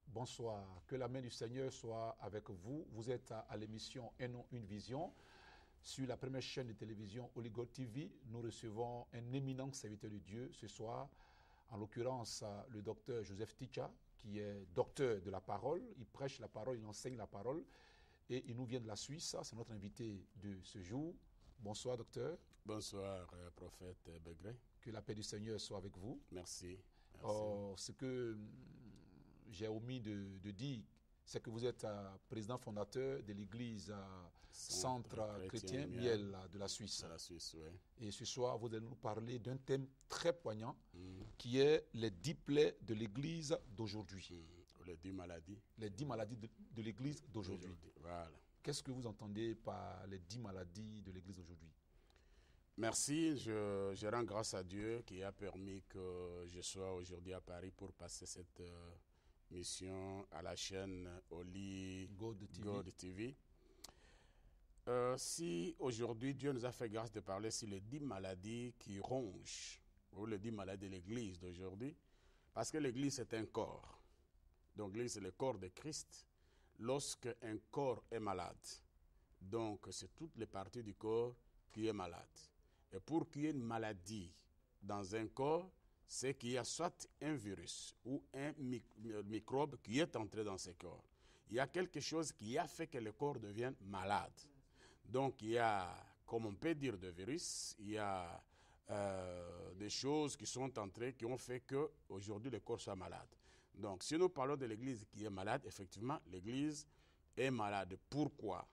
Bonsoir, que la main du Seigneur soit avec vous. Vous êtes à l'émission Un nom, une vision. Sur la première chaîne de télévision Oligo TV, nous recevons un éminent serviteur de Dieu ce soir, en l'occurrence le docteur Joseph Ticha, qui est docteur de la parole. Il prêche la parole, il enseigne la parole et il nous vient de la Suisse. C'est notre invité de ce jour. Bonsoir docteur. Bonsoir prophète Begré. Que la paix du Seigneur soit avec vous. Merci. Ce que j'ai omis de dire, c'est que vous êtes président fondateur de l'église Centre Chrétien Miel de la Suisse. De la Suisse, oui. Et ce soir, vous allez nous parler d'un thème très poignant qui est les 10 plaies de l'église d'aujourd'hui. Les 10 maladies. Les 10 maladies de l'église d'aujourd'hui. Voilà. Qu'est-ce que vous entendez par les 10 maladies de l'église d'aujourd'hui? Merci, je rends grâce à Dieu qui a permis que je sois aujourd'hui à Paris pour passer cette mission à la chaîne Oligo TV. Si aujourd'hui Dieu nous a fait grâce de parler sur les 10 maladies qui rongent, ou les 10 maladies de l'église d'aujourd'hui, parce que l'église c'est un corps. Donc l'église c'est le corps de Christ. Lorsque un corps est malade, donc c'est toutes les parties du corps qui est malade. Et pour qu'il y ait une maladie dans un corps, c'est qu'il y a soit un virus ou un microbe qui est entré dans ce corps. Il y a quelque chose qui a fait que le corps devienne malade. Donc il y a, comme on peut dire, de virus, il y a des choses qui sont entrées, qui ont fait qu'aujourd'hui le corps soit malade. Donc si nous parlons de l'église qui est malade, effectivement, l'église est malade. Pourquoi?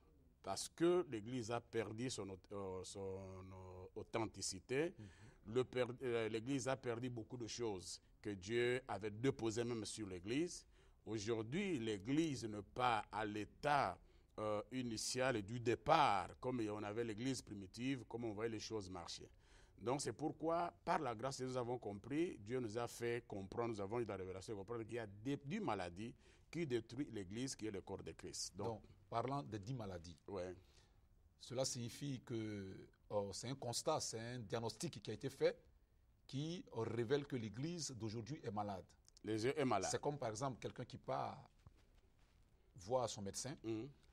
Parce que l'église a perdu son authenticité. L'église a perdu beaucoup de choses que Dieu avait déposées même sur l'église. Aujourd'hui, l'église n'est pas à l'état initial du départ, comme on avait l'église primitive, comme on voyait les choses marcher. Donc c'est pourquoi, par la grâce que nous avons compris, Dieu nous a fait comprendre, nous avons eu la révélation de comprendre qu'il y a 10 maladies qui détruisent l'église, qui est le corps de Christ. Donc parlant de 10 maladies, ouais. Cela signifie que c'est un constat, c'est un diagnostic qui a été fait qui révèle que l'église d'aujourd'hui est malade. Est malade. C'est comme par exemple quelqu'un qui part voir son médecin.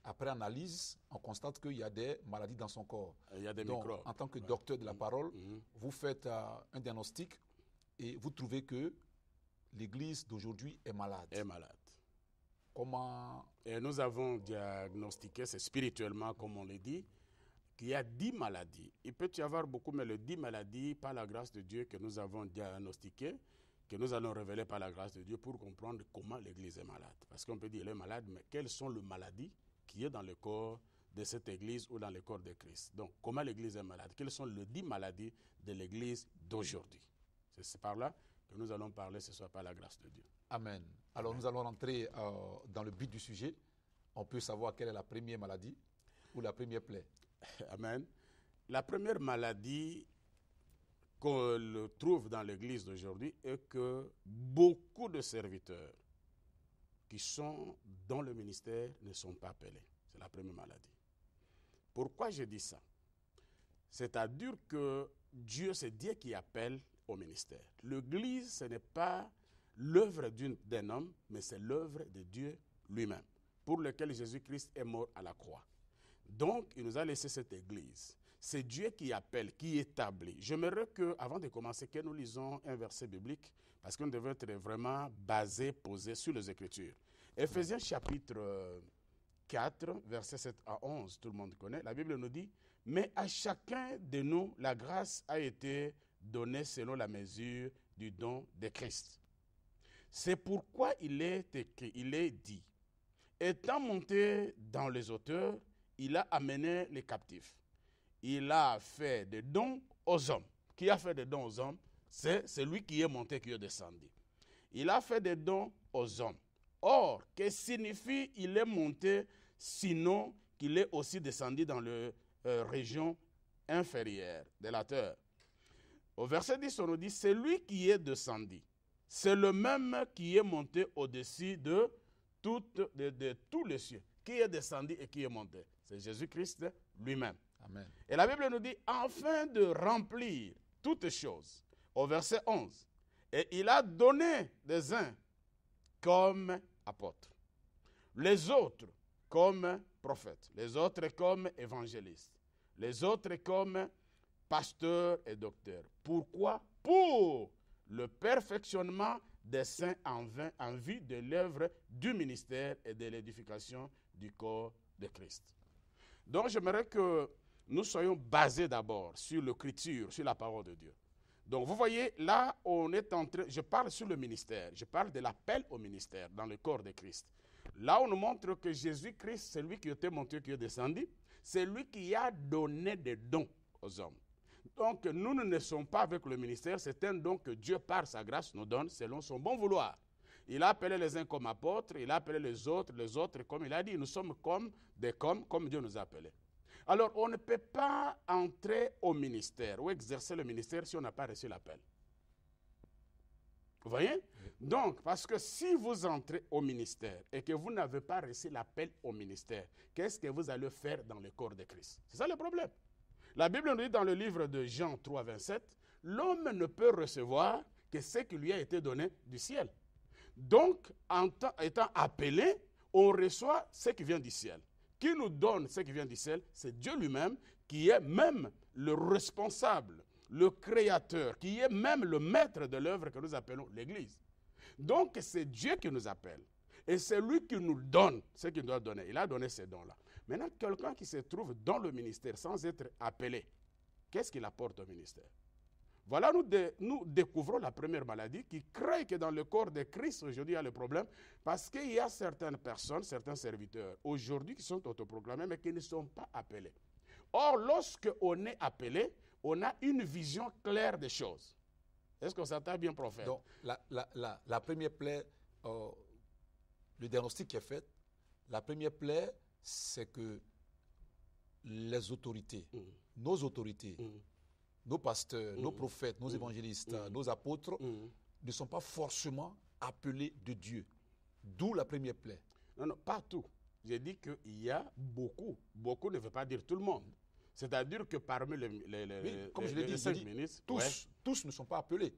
Après analyse, on constate qu'il y a des maladies dans son corps. Il y a des Donc, microbes. en tant que docteur de la parole, vous faites un diagnostic et vous trouvez que l'église d'aujourd'hui est malade. Est malade. Comment? Et nous avons diagnostiqué, c'est spirituellement comme on le dit, qu'il y a 10 maladies. Il peut y avoir beaucoup, mais les 10 maladies, par la grâce de Dieu, que nous avons diagnostiquées, que nous allons révéler par la grâce de Dieu pour comprendre comment l'église est malade. Parce qu'on peut dire qu'elle est malade, mais quelles sont les maladies qui sont dans le corps de cette église ou dans le corps de Christ? Donc, comment l'église est malade? Quelles sont les 10 maladies de l'église d'aujourd'hui? C'est par là que nous allons parler ce soir par la grâce de Dieu. Amen. Alors, nous allons rentrer dans le but du sujet. On peut savoir quelle est la première maladie ou la première plaie. Amen. La première maladie qu'on trouve dans l'église d'aujourd'hui est que beaucoup de serviteurs qui sont dans le ministère ne sont pas appelés. C'est la première maladie. Pourquoi je dis ça? C'est-à-dire que Dieu, c'est Dieu qui appelle au ministère. L'église, ce n'est pas l'œuvre d'un homme, mais c'est l'œuvre de Dieu lui-même, pour lequel Jésus-Christ est mort à la croix. Donc, il nous a laissé cette église. C'est Dieu qui appelle, qui établit. J'aimerais qu'avant de commencer, que nous lisons un verset biblique, parce qu'on devait être vraiment basé, posé sur les Écritures. Éphésiens chapitre 4, versets 7 à 11, tout le monde connaît. La Bible nous dit, « Mais à chacun de nous, la grâce a été donnée selon la mesure du don de Christ. C'est pourquoi il est écrit, il est dit, étant monté dans les hauteurs, il a amené les captifs. Il a fait des dons aux hommes. » Qui a fait des dons aux hommes? C'est celui qui est monté, qui est descendu. Il a fait des dons aux hommes. Or, que signifie il est monté, sinon qu'il est aussi descendu dans les régions inférieure de la terre. Au verset 10, on nous dit, c'est lui qui est descendu. C'est le même qui est monté au-dessus de tous les cieux. Qui est descendu et qui est monté? C'est Jésus-Christ lui-même. Amen. Et la Bible nous dit, afin de remplir toutes choses. Au verset 11, et il a donné des uns comme apôtres, les autres comme prophètes, les autres comme évangélistes, les autres comme pasteurs et docteurs. Pourquoi? Pour le perfectionnement des saints en vue de l'œuvre du ministère et de l'édification du corps de Christ. Donc, j'aimerais que nous soyons basés d'abord sur l'écriture, sur la parole de Dieu. Donc, vous voyez, là, on est en train, je parle sur le ministère, je parle de l'appel au ministère dans le corps de Christ. Là, on nous montre que Jésus-Christ, c'est lui qui était monté, qui est descendu, c'est lui qui a donné des dons aux hommes. Donc, nous ne sommes pas avec le ministère, c'est un don que Dieu, par sa grâce, nous donne selon son bon vouloir. Il a appelé les uns comme apôtres, il a appelé les autres comme il a dit, nous sommes comme Dieu nous a appelés. Alors, on ne peut pas entrer au ministère ou exercer le ministère si on n'a pas reçu l'appel. Vous voyez? Donc, parce que si vous entrez au ministère et que vous n'avez pas reçu l'appel au ministère, qu'est-ce que vous allez faire dans le corps de Christ? C'est ça le problème. La Bible nous dit dans le livre de Jean 3, 27, l'homme ne peut recevoir que ce qui lui a été donné du ciel. Donc, étant appelé, on reçoit ce qui vient du ciel. Qui nous donne ce qui vient du ciel, c'est Dieu lui-même, qui est même le responsable, le créateur, qui est même le maître de l'œuvre que nous appelons l'Église. Donc, c'est Dieu qui nous appelle. Et c'est lui qui nous donne ce qu'il doit donner. Il a donné ces dons-là. Maintenant, quelqu'un qui se trouve dans le ministère sans être appelé, qu'est-ce qu'il apporte au ministère? Voilà, nous découvrons la première maladie qui crée que dans le corps de Christ, aujourd'hui, il y a le problème, parce qu'il y a certaines personnes, certains serviteurs, aujourd'hui, qui sont autoproclamés, mais qui ne sont pas appelés. Or, lorsque on est appelé, on a une vision claire des choses. Est-ce qu'on s'entend bien, prophète? Donc, la première plaie, le diagnostic qui est fait, la première plaie, c'est que les autorités, nos autorités, nos pasteurs, nos prophètes, nos évangélistes, nos apôtres ne sont pas forcément appelés de Dieu. D'où la première plaie. Non, pas tout. J'ai dit qu'il y a beaucoup. Beaucoup ne veut pas dire tout le monde. C'est-à-dire que parmi les 5 ministres, tous ne sont pas appelés.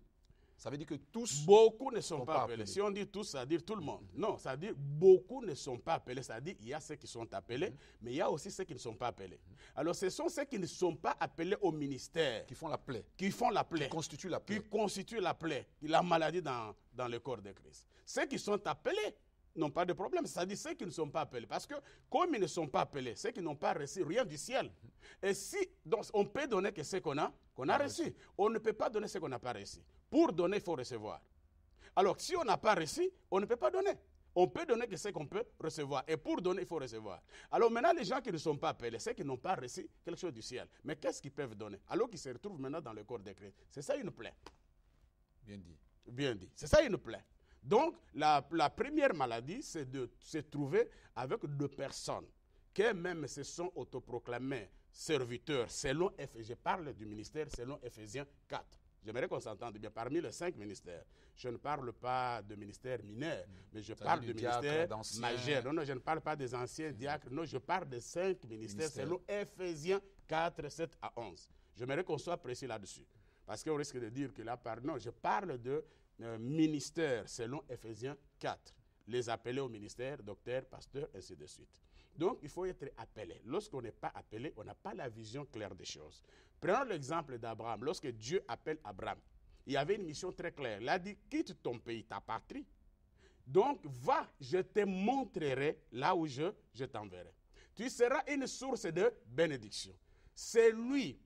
Ça veut dire que tous... Beaucoup ne sont pas appelés. Si on dit tous, ça veut dire tout le monde. Non, ça veut dire beaucoup ne sont pas appelés. Ça veut dire qu'il y a ceux qui sont appelés, mais il y a aussi ceux qui ne sont pas appelés. Alors, ce sont ceux qui ne sont pas appelés au ministère. Qui font la plaie. Qui font la plaie. Qui constituent la plaie. Qui constituent la plaie, la maladie dans le corps de Christ. Ceux qui sont appelés n'ont pas de problème. C'est-à-dire ceux qui ne sont pas appelés. Parce que comme ils ne sont pas appelés, ceux qui n'ont pas reçu rien du ciel. Et si, donc, on peut donner que ce qu'on a reçu. On ne peut pas donner ce qu'on n'a pas reçu. Pour donner, il faut recevoir. Alors, si on n'a pas reçu, on ne peut pas donner. On peut donner que ce qu'on peut recevoir. Et pour donner, il faut recevoir. Alors maintenant, les gens qui ne sont pas appelés, ceux qui n'ont pas reçu quelque chose du ciel, mais qu'est-ce qu'ils peuvent donner? Alors qu'ils se retrouvent maintenant dans le corps de Christ. C'est ça une plaie. Bien dit. Bien dit. C'est ça une plaie. Donc, la première maladie, c'est de se trouver avec deux personnes qui même se sont autoproclamés serviteurs selon Ephésiens. Je parle du ministère selon Ephésiens 4. J'aimerais qu'on s'entende bien. Parmi les 5 ministères, je ne parle pas de ministère mineur, mais je parle de ministère majeur. Non, je ne parle pas des anciens diacres. Non, je parle des 5 ministères selon Ephésiens 4, 7 à 11. J'aimerais qu'on soit précis là-dessus. Parce qu'on risque de dire que là, non, je parle de ministère selon Ephésiens 4. Les appelés au ministère, docteur, pasteur, ainsi de suite. Donc, il faut être appelé. Lorsqu'on n'est pas appelé, on n'a pas la vision claire des choses. Prenons l'exemple d'Abraham. Lorsque Dieu appelle Abraham, il y avait une mission très claire. Il a dit, quitte ton pays, ta patrie. Donc, va, je te montrerai là où je t'enverrai. Tu seras une source de bénédiction. Celui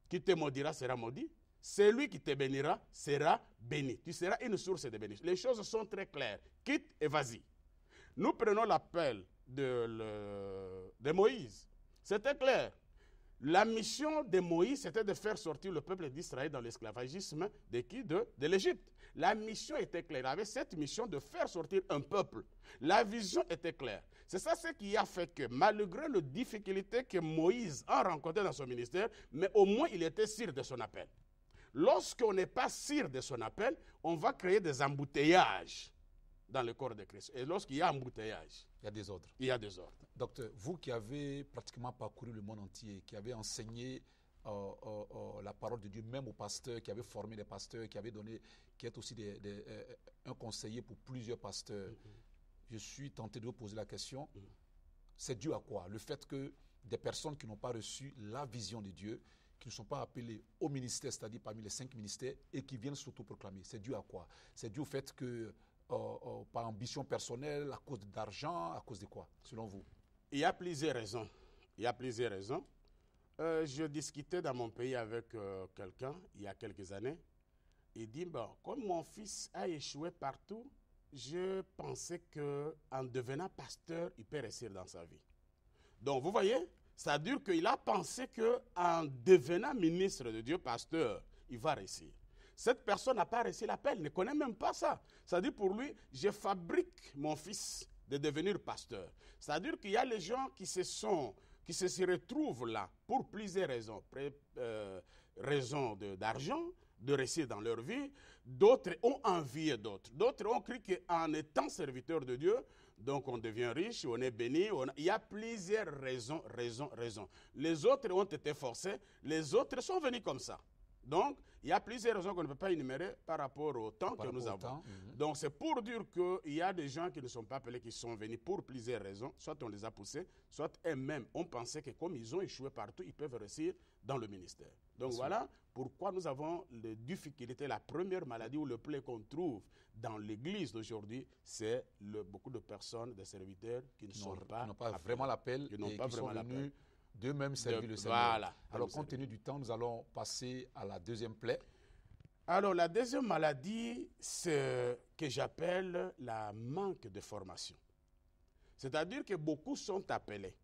qui te maudira sera maudit. Celui qui te bénira sera béni. Tu seras une source de bénédiction. Les choses sont très claires. Quitte et vas-y. Nous prenons l'appel de Moïse. C'était clair. La mission de Moïse, c'était de faire sortir le peuple d'Israël dans l'esclavagisme de qui? De l'Égypte. La mission était claire. Il avait cette mission de faire sortir un peuple. La vision était claire. C'est ça ce qui a fait que, malgré les difficultés que Moïse a rencontrées dans son ministère, mais au moins il était sûr de son appel. Lorsqu'on n'est pas sûr de son appel, on va créer des embouteillages dans le corps de Christ. Et lorsqu'il y a embouteillage, il y a des ordres. Il y a des ordres. Docteur, vous qui avez pratiquement parcouru le monde entier, qui avez enseigné la parole de Dieu, même aux pasteurs, qui avez formé des pasteurs, qui êtes aussi un conseiller pour plusieurs pasteurs, je suis tenté de vous poser la question, c'est dû à quoi? Le fait que des personnes qui n'ont pas reçu la vision de Dieu, qui ne sont pas appelées au ministère, c'est-à-dire parmi les 5 ministères, et qui viennent s'autoproclamer, c'est dû à quoi? C'est dû au fait que par ambition personnelle, à cause d'argent, à cause de quoi, selon vous? Il y a plusieurs raisons. Je discutais dans mon pays avec quelqu'un il y a quelques années. Il dit, comme mon fils a échoué partout, je pensais qu'en devenant pasteur, il peut réussir dans sa vie. Donc, vous voyez, ça veut dire qu'il a pensé qu'en devenant ministre de Dieu, pasteur, il va réussir. Cette personne n'a pas reçu l'appel, ne connaît même pas ça. C'est-à-dire pour lui, je fabrique mon fils de devenir pasteur. C'est-à-dire qu'il y a les gens qui se retrouvent là pour plusieurs raisons. Raisons d'argent, de réussir dans leur vie. D'autres ont envié d'autres. D'autres ont cru qu'en étant serviteur de Dieu, donc on devient riche, on est béni. Il y a plusieurs raisons. Les autres ont été forcés, les autres sont venus comme ça. Donc, il y a plusieurs raisons qu'on ne peut pas énumérer par rapport au temps que nous avons. Donc, c'est pour dire qu'il y a des gens qui ne sont pas appelés, qui sont venus pour plusieurs raisons. Soit on les a poussés, soit eux-mêmes ont pensé que comme ils ont échoué partout, ils peuvent réussir dans le ministère. Donc, voilà pourquoi nous avons les difficultés. La première maladie ou le plaie qu'on trouve dans l'Église d'aujourd'hui, c'est beaucoup de personnes, des serviteurs qui n'ont pas vraiment l'appel et qui sont venus d'eux-mêmes servir le Seigneur. Voilà. Alors, compte tenu du temps, nous allons passer à la deuxième plaie. Alors, la deuxième maladie, c'est ce que j'appelle la manque de formation. C'est-à-dire que beaucoup sont appelés,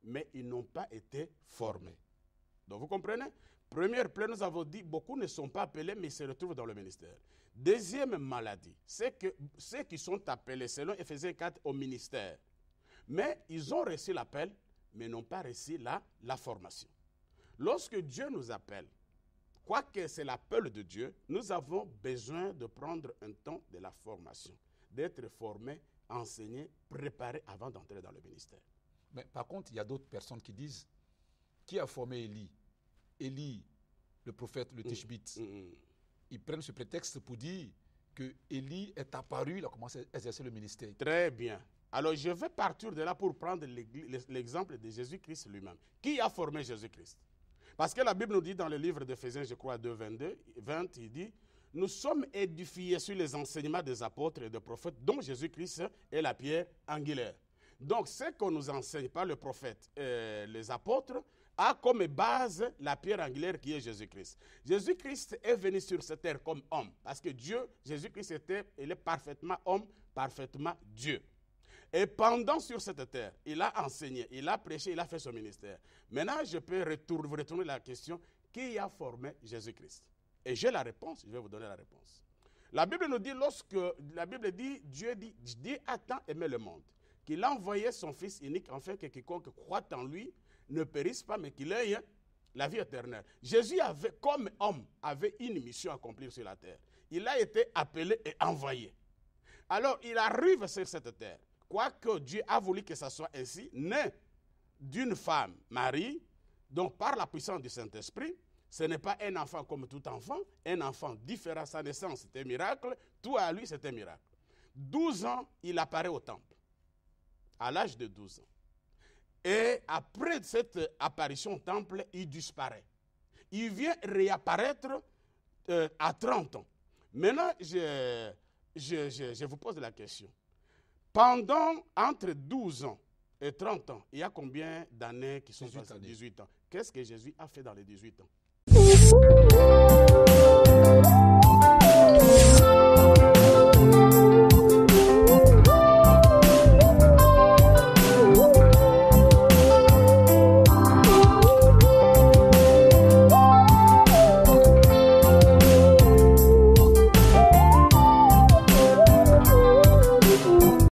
mais ils n'ont pas été formés. Donc, vous comprenez? Première plaie, nous avons dit, beaucoup ne sont pas appelés, mais ils se retrouvent dans le ministère. Deuxième maladie, c'est que ceux qui sont appelés, selon Éphésiens 4, au ministère, mais ils ont reçu l'appel, mais n'ont pas reçu la formation. Lorsque Dieu nous appelle, quoique c'est l'appel de Dieu, nous avons besoin de prendre un temps de la formation, d'être formés, enseignés, préparés avant d'entrer dans le ministère. Mais par contre, il y a d'autres personnes qui disent, qui a formé Élie? Élie, le prophète, le Tishbite. Ils prennent ce prétexte pour dire que Élie est apparu, il a commencé à exercer le ministère. Très bien. Alors, je vais partir de là pour prendre l'exemple de Jésus-Christ lui-même. Qui a formé Jésus-Christ? Parce que la Bible nous dit dans le livre d'Éphésiens, je crois, 2:20, il dit « Nous sommes édifiés sur les enseignements des apôtres et des prophètes, dont Jésus-Christ est la pierre angulaire. » Donc, ce qu'on nous enseigne par le prophète et les apôtres a comme base la pierre angulaire qui est Jésus-Christ. Jésus-Christ est venu sur cette terre comme homme, parce que Dieu, Jésus-Christ, il est parfaitement homme, parfaitement Dieu. Et pendant sur cette terre, il a enseigné, il a prêché, il a fait son ministère. Maintenant, je peux retourner la question, qui a formé Jésus-Christ? Et j'ai la réponse, je vais vous donner la réponse. La Bible nous dit, Dieu a tant aimé le monde, qu'il a envoyé son Fils unique, afin que quiconque croit en lui ne périsse pas, mais qu'il ait la vie éternelle. Jésus, comme homme, avait une mission à accomplir sur la terre. Il a été appelé et envoyé. Alors, il arrive sur cette terre. Quoique Dieu a voulu que ça soit ainsi, né d'une femme, Marie, donc par la puissance du Saint-Esprit, ce n'est pas un enfant comme tout enfant, un enfant différent, sa naissance, c'était un miracle, tout à lui, c'était un miracle. 12 ans, il apparaît au temple, à l'âge de 12 ans. Et après cette apparition au temple, il disparaît. Il vient réapparaître à 30 ans. Maintenant, je vous pose la question. Entre 12 ans et 30 ans, il y a combien d'années qui sont passées? 18 ans. Qu'est-ce que Jésus a fait dans les 18 ans?